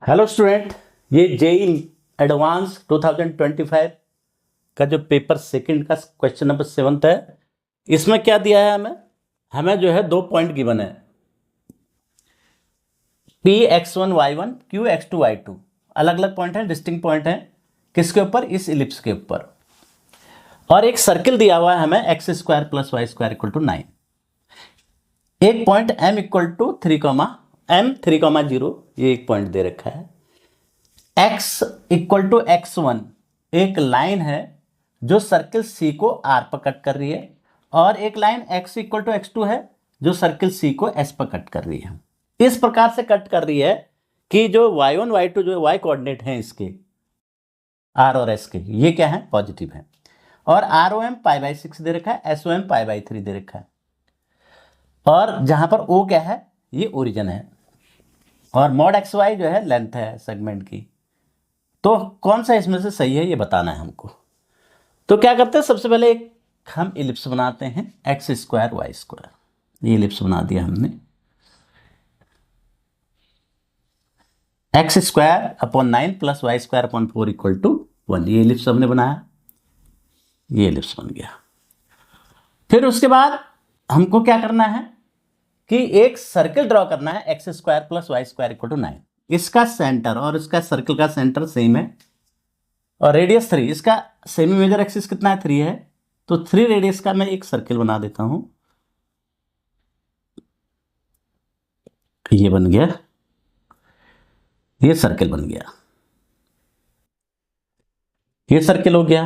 Hello student, ये JEE advance 2025 का जो पेपर सेकंड का क्वेश्चन नंबर 7 है। इसमें क्या दिया है हमें जो है 2 पॉइंट गिवन है, Px1y1 Qx2y2, अलग अलग पॉइंट है, डिस्टिंक्ट पॉइंट है। किसके ऊपर? इस इलिप्स के ऊपर। और एक सर्किल दिया हुआ है हमें x² + y² = 9। एक पॉइंट m = 3,0, ये एक पॉइंट दे रखा है। x = x1 एक लाइन है जो सर्किल C को R पर कट कर रही है, और एक लाइन x = x2 है जो सर्किल C को S पर कट कर रही है। इस प्रकार से कट कर रही है कि जो y1 y2 जो y कोऑर्डिनेट हैं इसके R और S के, ये क्या है? पॉजिटिव है। और ROM π/6 दे रखा है, SOM π/3 दे रखा है। और जहां पर O क्या है? ये ओरिजिन है, और mod xy जो है लेंथ है सेगमेंट की। तो कौन सा इसमें से सही है ये बताना है हमको। तो क्या करते हैं, सबसे पहले एक हम इलिप्स बनाते हैं, x² y²। ये इलिप्स बना दिया हमने, x² / 9 + y² / 4 = 1। ये इलिप्स हमने बनाया, ये इलिप्स बन गया। फिर उसके बाद हमको क्या करना है कि एक सर्किल ड्रॉ करना है, x² + y² = 9। इसका सेंटर और इसका सर्किल का सेंटर सेम है, और रेडियस 3। इसका सेमी मेजर एक्सिस कितना है? 3 है। तो 3 रेडियस का मैं एक सर्किल बना देता हूं। ये बन गया, ये सर्किल बन गया, ये सर्किल हो गया।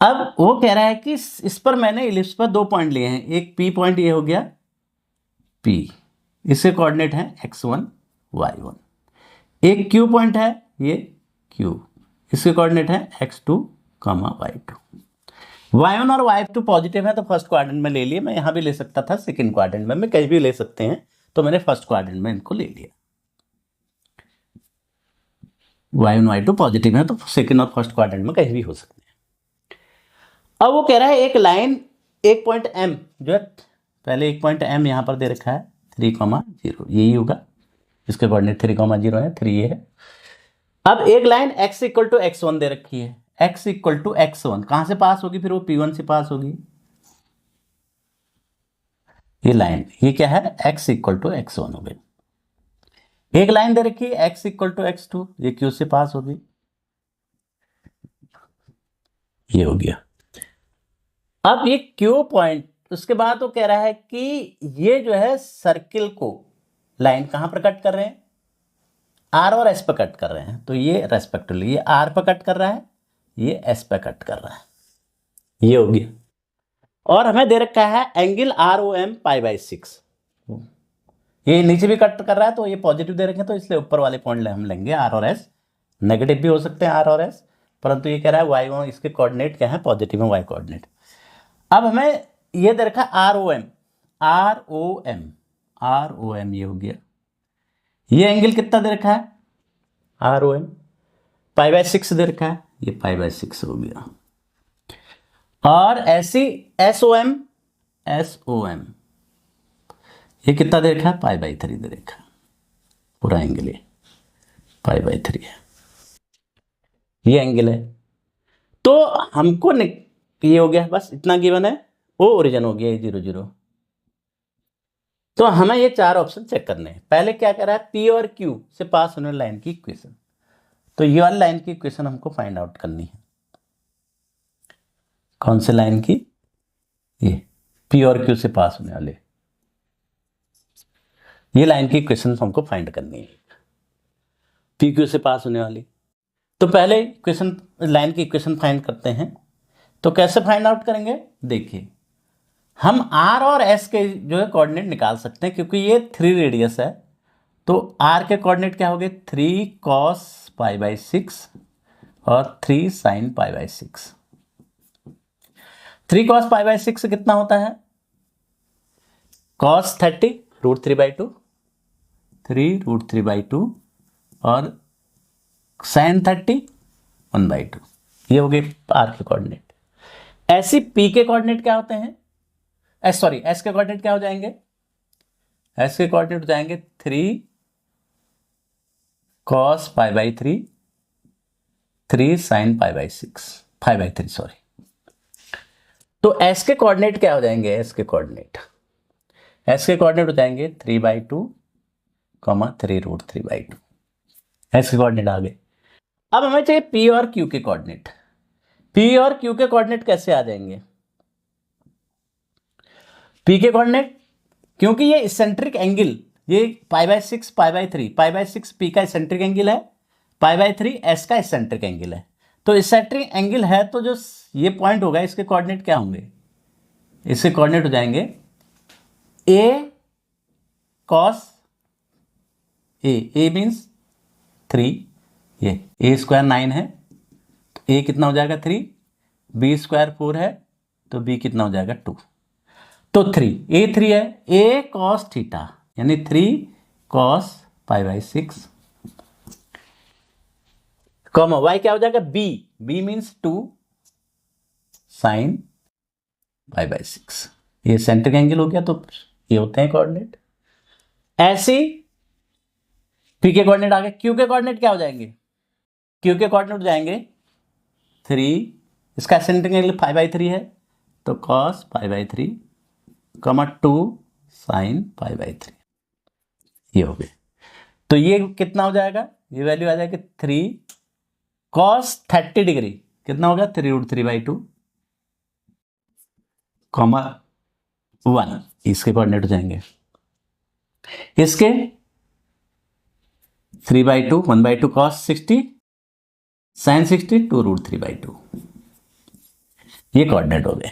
अब वो कह रहा है कि इस पर मैंने इलिप्स पर 2 पॉइंट लिए हैं। एक P पॉइंट ये हो गया P, इसके कोऑर्डिनेट है x1 y1। एक Q पॉइंट है ये Q, इसके कोऑर्डिनेट है x2, y2। y1 और y2 पॉजिटिव है तो फर्स्ट क्वाड्रेंट में ले लिए। मैं यहां भी ले सकता था, सेकंड क्वाड्रेंट में, मैं कहीं भी ले सकते हैं, तो मैंने फर्स्ट क्वाड्रेंट में इनको ले लिया। y1 y2 पॉजिटिव है तो सेकंड और फर्स्ट क्वाड्रेंट में कहीं भी हो सकते हैं। अब वो कह रहा है एक लाइन, एक पॉइंट M जो है, पहले एक पॉइंट M यहां पर दे रखा है 3,0, यही होगा, इसके कोऑर्डिनेट 3,0 है, 3 ये है। अब एक लाइन x = x1 दे रखी है, x = x1 कहां से पास होगी? फिर वो P1 से पास होगी। ये लाइन, ये क्या है? x = x1 हो गई। एक लाइन दे रखी है x = x2, ये Q से पास होगी, ये हो गया। अब ये Q पॉइंट, उसके बाद वो कह रहा है कि ये जो है सर्किल को लाइन कहां पर कट कर रहे हैं? R और S पर कट कर रहे हैं। तो ये रेस्पेक्टिवली, ये R पर कट कर रहा है, ये S पर कट कर रहा है, ये हो गया। और हमें दे रखा है एंगल ROM π/6, ये नीचे भी कट कर रहा है, तो ये पॉजिटिव दे रखे हैं, तो इसलिए ऊपर वाले पॉइंट हम लेंगे R और S। नेगेटिव भी हो सकते हैं R और S, परंतु ये कह रहा है y1, इसके कोऑर्डिनेट क्या है? पॉजिटिव है, y कोऑर्डिनेट। अब हमें ये दे रखा है ROM, ये हो गया। ये एंगल कितना दे रखा है? ROM π/6 दे रखा है, ये π/6 हो गया। और ऐसी SOM ये कितना दे रखा है? π/3 दे रखा है। पूरा एंगल ये π/3 है, ये एंगल है। तो हमको ये हो गया, बस इतना गिवन है। वो ओरिजिन हो गया 0 0। तो हमें ये 4 ऑप्शन चेक करने हैं। पहले क्या कर रहा है? P और Q से पास होने लाइन की इक्वेशन। तो ये वाली लाइन की इक्वेशन हमको फाइंड आउट करनी है। कौन से लाइन की? ये P और Q से पास होने वाले, ये लाइन की इक्वेशन हमको फाइंड करनी है, P Q से पास होने वाली। तो पहले इक्वेशन, लाइन की इक्वेशन फाइंड करते हैं। तो कैसे फाइंड आउट करेंगे? देखिए, हम R और S के जो है कोऑर्डिनेट निकाल सकते हैं, क्योंकि ये 3 रेडियस है। तो R के कोऑर्डिनेट क्या हो गए? 3 cos π/6 और 3 sin π/6। 3 cos π/6 कितना होता है? cos 30 √3/2, 3 √3/2, और sin 30 1/2। ये हो गए R के कोऑर्डिनेट। ऐसी P के कोऑर्डिनेट क्या होते हैं? S के कोऑर्डिनेट क्या हो जाएंगे? S के कोऑर्डिनेट हो जाएंगे 3 cos pi by 3, 3 sine pi by 6, 5/3 sorry. तो एस के कोऑर्डिनेट क्या हो जाएंगे? एस के कोऑर्डिनेट हो जाएंगे 3/2, 3√3/2। एस के कोऑर्डिनेट आ गए। अब हमें चाहिए पी और क्यू के कोऑर्डिनेट। पी और क्यू के कोऑर्डिनेट कैसे आ जाएंगे? पी के कोऑर्डिनेट, क्योंकि ये इसेंट्रिक एंगल, ये π/6 π/3, π/6 पी का इसेंट्रिक एंगल है, π/3 एस का इसेंट्रिक एंगल है। तो इसेंट्रिक एंगल है तो जो ये पॉइंट होगा इसके कोऑर्डिनेट क्या होंगे? इसके कोऑर्डिनेट हो जाएंगे ए कॉस ए मीन्स 3, ये a² 9 है तो a कितना हो जाएगा 3, b² 4 है तो b कितना हो जाएगा 2। तो 3 a3 है, a cos थीटा यानी 3 cos π/6 कॉमा y क्या हो जाएगा b मीन्स 2 sin π/6। ये सेंट्रिक एंगल हो गया तो ये होते हैं कोऑर्डिनेट। ऐसे पी के कोऑर्डिनेट आ गए। क्यू के कोऑर्डिनेट क्या हो जाएंगे? क्यू के कोऑर्डिनेट हो जाएंगे 3, इसका सेंट्रिक एंगल 5/3 है तो cos π/3, 2 sin π/3, ये हो गए। तो ये कितना हो जाएगा? ये वैल्यू आ जाएगी 3 cos 30 डिग्री, कितना होगा 3√3/2, 1, इसके कोऑर्डिनेट हो जाएंगे। इसके 3/2, 1/2 cos 60 sin 60, 2√3/2, ये कोऑर्डिनेट हो गए।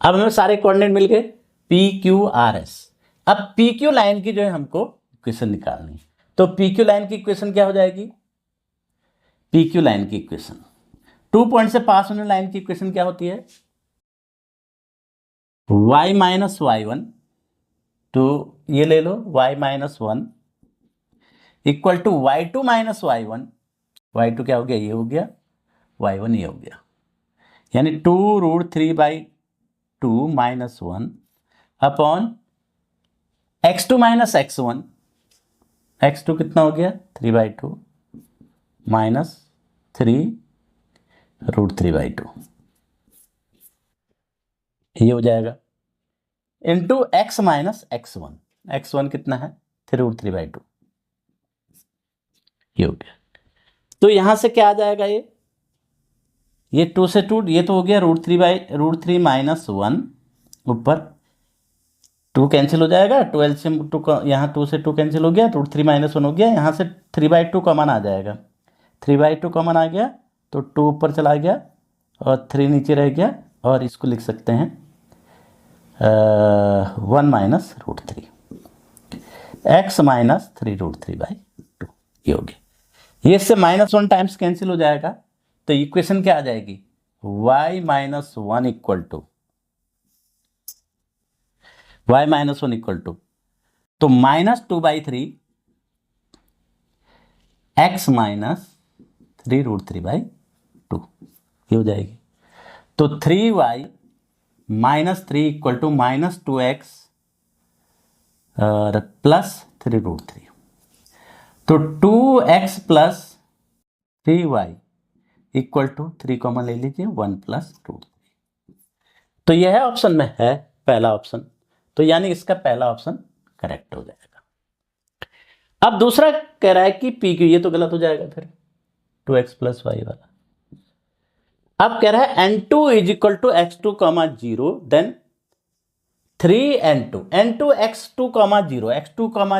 अब हमें सारे कोऑर्डिनेट मिल गए पी क्यू आर एस। अब पी क्यू लाइन की जो है हमको इक्वेशन निकालनी, तो पी क्यू लाइन की इक्वेशन क्या हो जाएगी? पी क्यू लाइन की इक्वेशन, 2 पॉइंट से पास होने लाइन की इक्वेशन क्या होती है? y माइनस y1, तो ये ले लो y minus 1 equal to y2 minus y1, y2 क्या हो गया? ये हो गया, y1 ये हो गया, यानी 2√3/2 minus 1 upon x2 minus x1, x2 कितना हो गया 3/2 माइनस 3√3/2, ये हो जाएगा into x minus x1, x1 कितना है 3√3/2, ये हो गया। तो यहां से क्या आ जाएगा? ये 2 से 2, ये तो हो गया √3 माइनस 1, ऊपर 2 कैंसिल हो जाएगा, 12 से 2 यहाँ 2 से 2 कैंसिल हो गया, √3 माइनस 1 हो गया, यहाँ से 3/2 कॉमन आ जाएगा, 3/2 कॉमन आ गया तो 2 ऊपर चला गया और 3 नीचे रह गया, और इसको लिख सकते हैं 1 माइनस √3, x माइनस 3√3/2, ये हो गया। ये इससे -1 टाइम्स कैंसिल हो जाएगा तो इक्वेशन क्या आ जाएगी? y माइनस 1 इक्वल टू तो -2/3 x माइनस 3√3/2, ये हो जाएगी। तो 3y minus 3 equal to -2x plus 3√3, तो 2x plus 3y equal to 3 common ले लीजिए 1 प्लस 2। तो यह ऑप्शन में है पहला ऑप्शन, तो यानी इसका पहला ऑप्शन करेक्ट हो जाएगा। अब दूसरा कह रहा है कि पी क्यू, ये तो गलत हो जाएगा फिर 2x प्लस वाई वाला। अब कह रहा है n2 is equal to x2 0 then 3n2 x2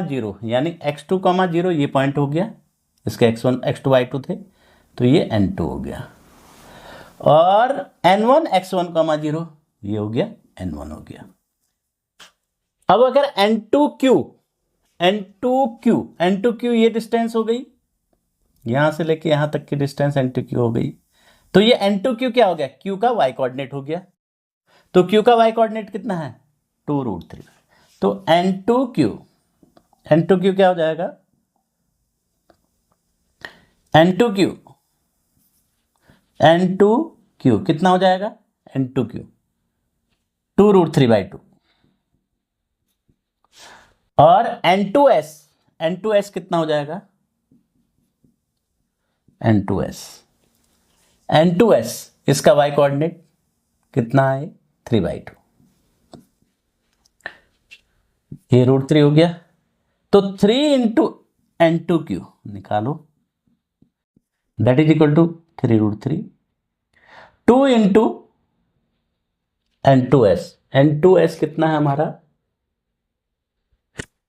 0 यानी x2 0 ये पॉइंट हो गया, इसके x1 x2 y2 थे तो ये n2 हो गया, और n1 x1 0 ये हो गया n1 हो गया। अब अगर n2q ये डिस्टेंस हो गई, यहां से लेके यहां तक की डिस्टेंस n2q हो गई, तो ये n2q क्या हो गया? q का y कोऑर्डिनेट हो गया। तो q का y कोऑर्डिनेट कितना है 2√3, तो n2q क्या हो जाएगा? n2q कितना हो जाएगा? n2q 2√3/2, और n2s कितना हो जाएगा? N2S। N2S इसका y कोऑर्डिनेट कितना है? 3/2। ये √3 हो गया, तो 3 इंटू N2Q निकालो, that is equal to 3√3। 2 into N2S, N2S कितना है हमारा?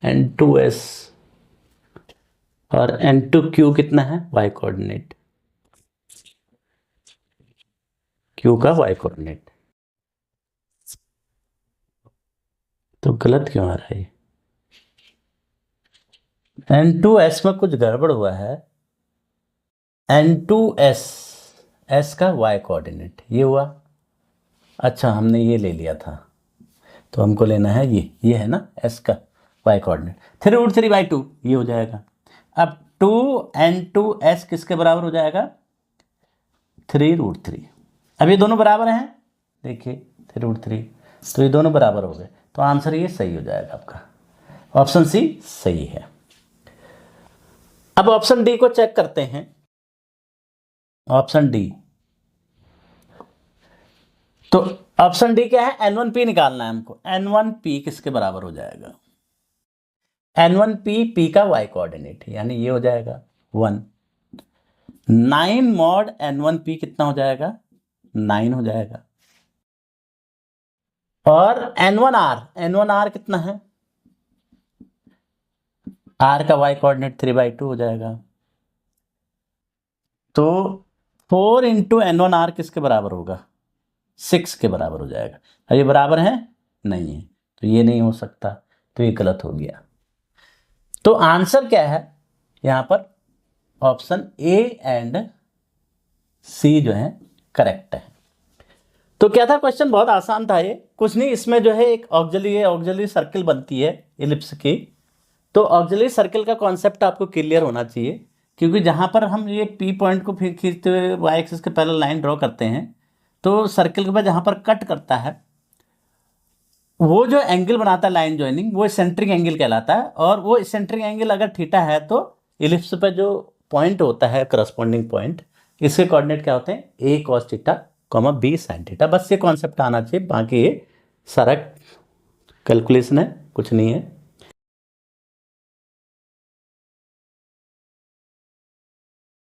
N2S और N2Q कितना है? y कोऑर्डिनेट, Q का y कोऑर्डिनेट। तो गलत क्यों आ रहा है? N2S में कुछ गड़बड़ हुआ है। N2S, S का y कोऑर्डिनेट ये हुआ। अच्छा, हमने ये ले लिया था, तो हमको लेना है ये है ना S का y कोऑर्डिनेट। 3√3/2 ये हो जाएगा। अब 2 N2S किसके बराबर हो जाएगा? 3√3। अब ये दोनों बराबर हैं, देखिए 3√3, तो ये दोनों बराबर हो गए, तो आंसर ये सही हो जाएगा आपका, ऑप्शन सी सही है। अब ऑप्शन डी को चेक करते हैं। ऑप्शन डी, तो ऑप्शन डी क्या है? N1P निकालना है हमको। N1P किसके बराबर हो जाएगा? N1P P का y कोऑर्डिनेट, यानी ये हो जाएगा 1। 9 मॉड N1P कितना हो जाएगा? 9 हो जाएगा। और N1R कितना है? R का y कोऑर्डिनेट 3/2 हो जाएगा। तो 4 इंटू N1R किसके बराबर होगा? 6 के बराबर हो जाएगा। अब ये बराबर है? नहीं है, तो ये नहीं हो सकता, तो ये गलत हो गया। तो आंसर क्या है यहां पर? ऑप्शन ए एंड सी जो है करेक्ट है। तो क्या था क्वेश्चन? बहुत आसान था ये, कुछ नहीं, इसमें जो है एक ऑक्सिलरी सर्किल बनती है इलिप्स की। तो ऑक्सिलरी सर्किल का कॉन्सेप्ट आपको क्लियर होना चाहिए, क्योंकि जहां पर हम ये पी पॉइंट को फिर खींचते हुए वाई एक्सिस के पैरेलल लाइन ड्रॉ करते हैं, तो सर्किल के बाद जहां पर कट करता है, वो जो एंगल बनाता है लाइन ज्वाइनिंग, वो सेंट्रिक एंगल कहलाता है। और वो सेंट्रिक एंगल अगर थीटा है, तो इलिप्स पे जो पॉइंट होता है करस्पॉन्डिंग पॉइंट, इसके कोऑर्डिनेट क्या होते हैं? A cos theta, B sin theta. बस ये कॉन्सेप्ट आना चाहिए, बाकी ये सारा कैलकुलेशन है, कुछ नहीं है।